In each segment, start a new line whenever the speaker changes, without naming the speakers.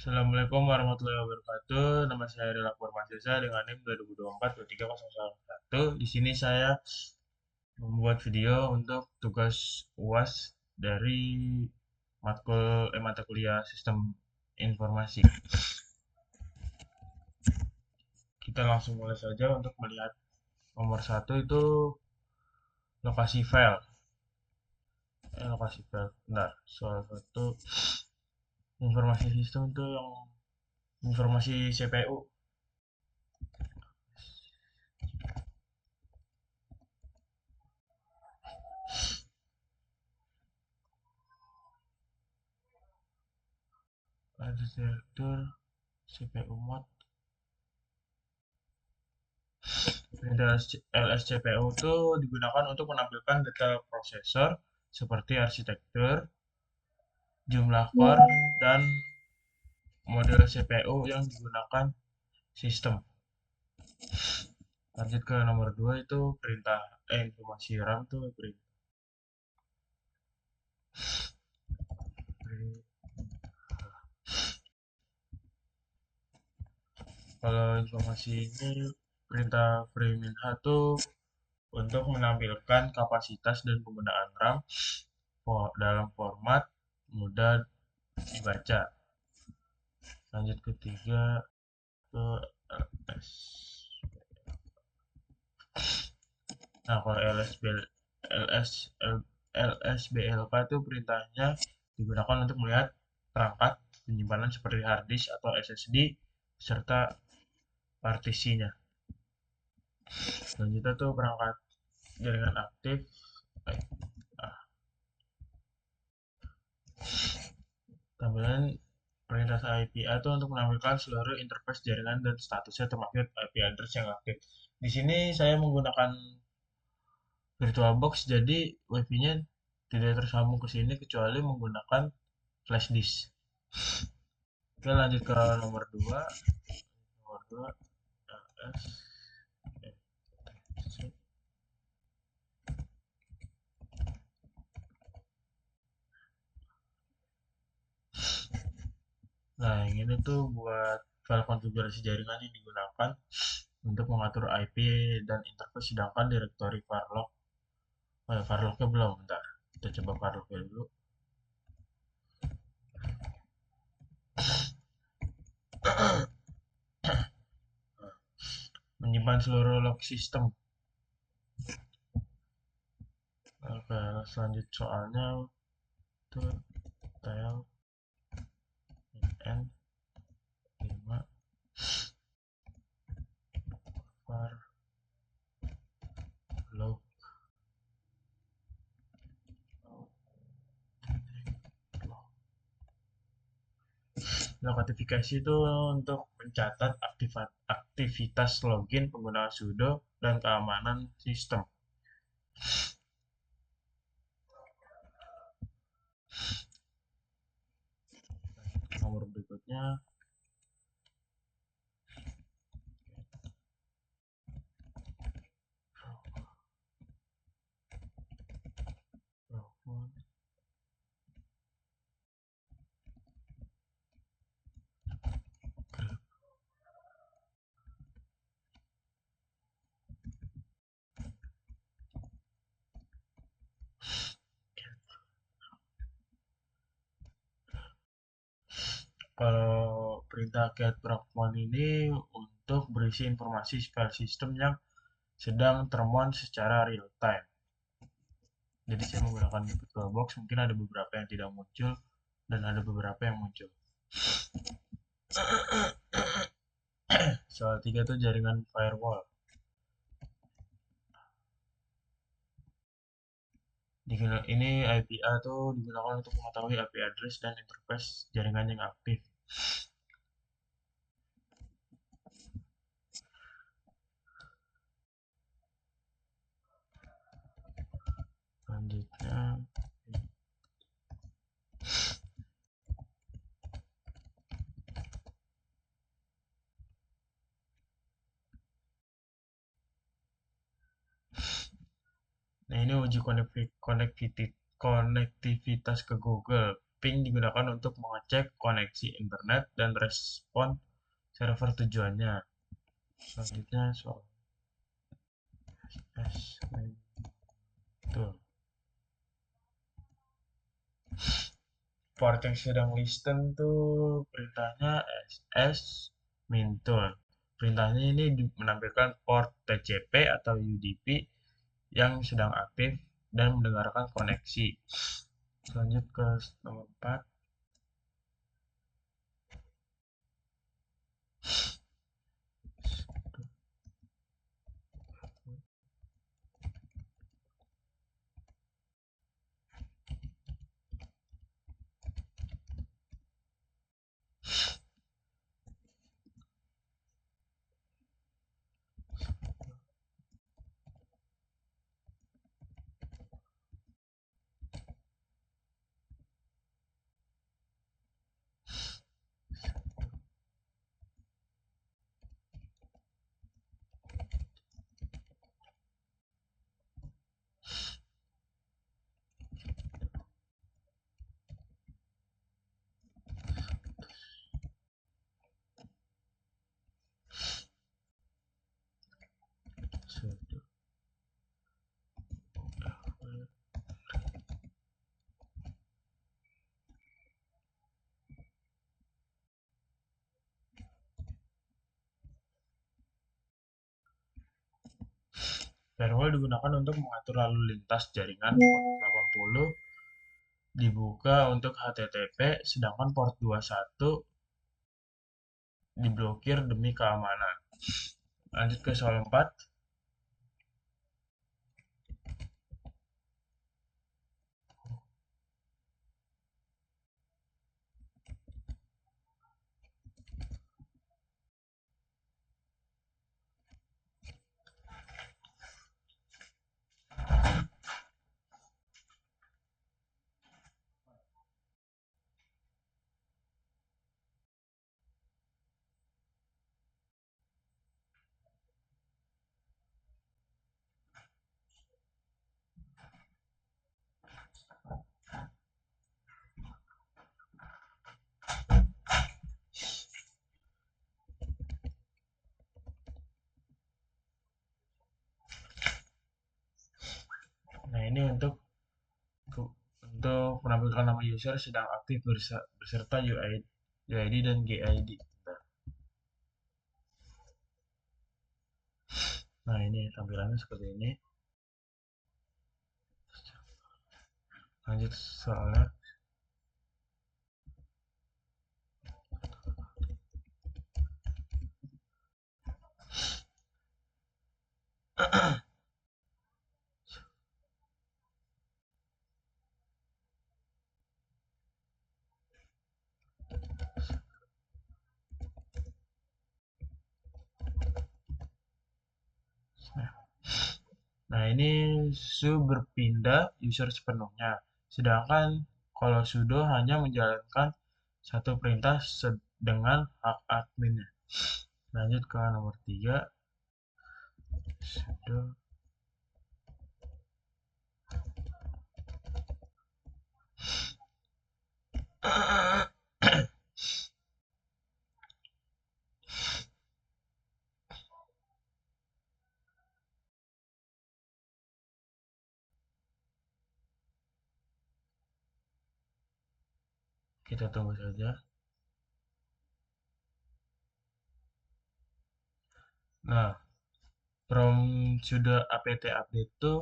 Assalamualaikum warahmatullahi wabarakatuh. Nama saya Rizal Purmasesa dengan NIM 2024-23001. Di sini saya membuat video untuk tugas UAS dari mata kuliah Sistem Informasi. Kita langsung mulai saja untuk melihat nomor satu itu lokasi file. Lokasi file. Bentar, soal satu informasi sistem itu yang informasi CPU. Ada direktur CPU mod. LSCPU itu digunakan untuk menampilkan detail prosesor seperti arsitektur, jumlah core, dan model CPU yang digunakan sistem. Lanjut ke nomor 2 itu perintah informasi RAM itu perintah. Kalau informasi ini perintah framing H itu untuk menampilkan kapasitas dan penggunaan RAM dalam format mudah dibaca. Lanjut ketiga ke LS. Nah, kalau LS, LSBLK itu perintahnya digunakan untuk melihat perangkat penyimpanan seperti hard disk atau SSD serta partisinya. Selanjutnya tuh perangkat jaringan aktif. Tampilan perintah IPA itu untuk menampilkan seluruh interface jaringan dan statusnya termasuk IP address yang aktif. Di sini saya menggunakan VirtualBox, jadi WiFi-nya tidak tersambung ke sini kecuali menggunakan flash disk. Oke, lanjut ke nomor 2. Nomor 2 LS. Nah, yang ini tuh buat file konfigurasi jaringan yang digunakan untuk mengatur IP dan interface, sedangkan direktori Farlock. Farlocknya belum, bentar. Kita coba Farlocknya dulu. Menyimpan seluruh log sistem. Oke, selanjut soalnya itu tel n 5 var log. Notifikasi itu untuk mencatat aktivitas login pengguna sudo dan keamanan sistem. Nomor berikutnya kalau perintah get proxmon ini untuk berisi informasi file sistem yang sedang termon secara real time. Jadi saya menggunakan VirtualBox, mungkin ada beberapa yang tidak muncul dan ada beberapa yang muncul. Soal 3 itu jaringan firewall. Ini IPA tuh digunakan untuk mengetahui IP address dan interface jaringan yang aktif. Selanjutnya nah, ini uji konektivitas ke Google. ping digunakan untuk mengecek koneksi internet dan respon server tujuannya. Selanjutnya soal SS tuh. Port yang sedang listen tuh perintahnya ss mintun. Perintahnya ini menampilkan port TCP atau UDP yang sedang aktif dan mendengarkan koneksi. Lanjut ke nomor 4. Firewall digunakan untuk mengatur lalu lintas jaringan. Port 80 dibuka untuk HTTP, sedangkan port 21 diblokir demi keamanan. Lanjut ke soal 4. Nah, ini untuk menampilkan nama user sedang aktif beserta UID dan GID. Nah, ini tampilannya seperti ini. Lanjut soalnya. Nah, ini su berpindah user sepenuhnya. Sedangkan kalau sudo hanya menjalankan satu perintah dengan hak adminnya. Lanjut ke nomor 3. Sudo kita tunggu saja. Nah, from sudo apt update itu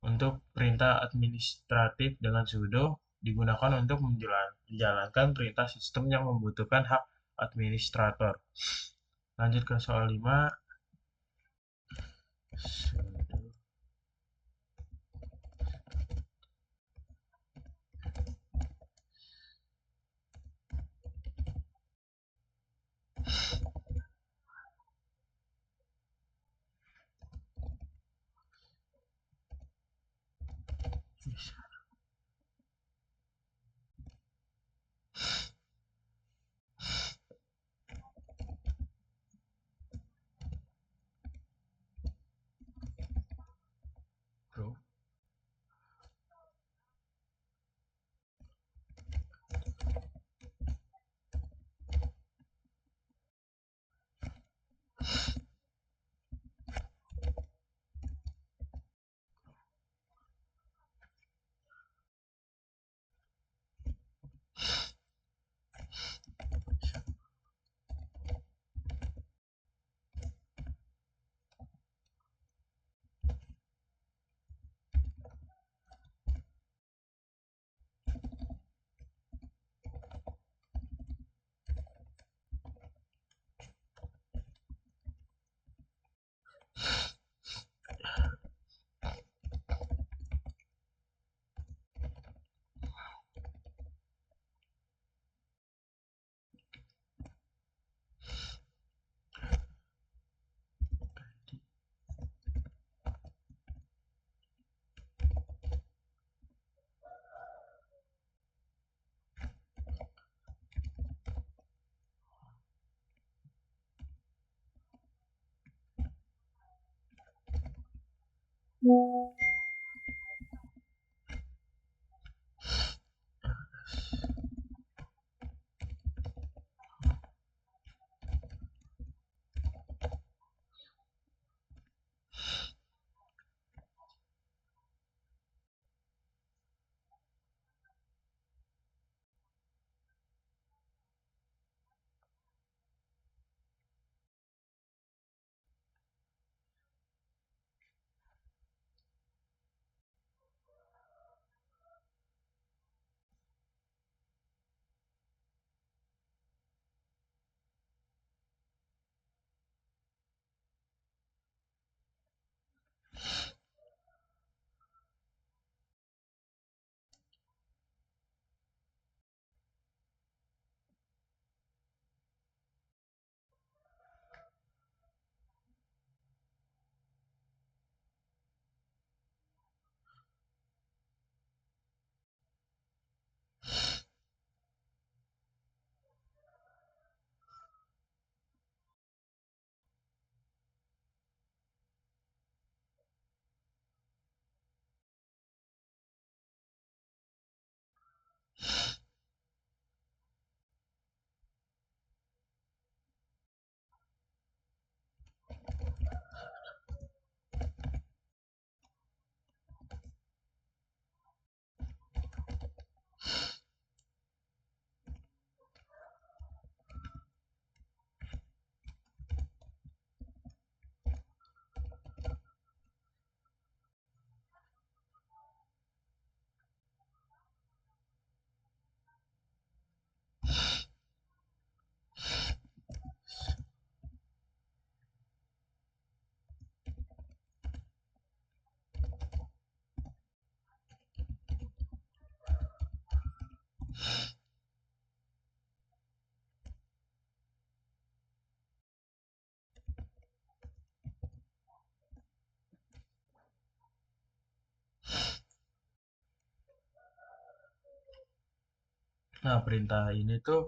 untuk perintah administratif dengan sudo digunakan untuk menjalankan perintah sistem yang membutuhkan hak administrator. Lanjut ke soal 5. Sudo Nah, perintah ini tuh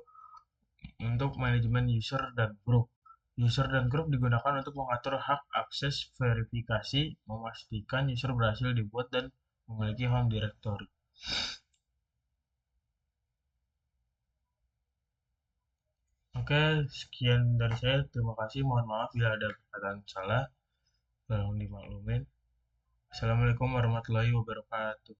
untuk manajemen user dan group. User dan group digunakan untuk mengatur hak akses verifikasi, memastikan user berhasil dibuat dan memiliki home directory. Oke, sekian dari saya. Terima kasih. Mohon maaf bila ada perkataan salah. Tolong dimaklumin. Assalamualaikum warahmatullahi wabarakatuh.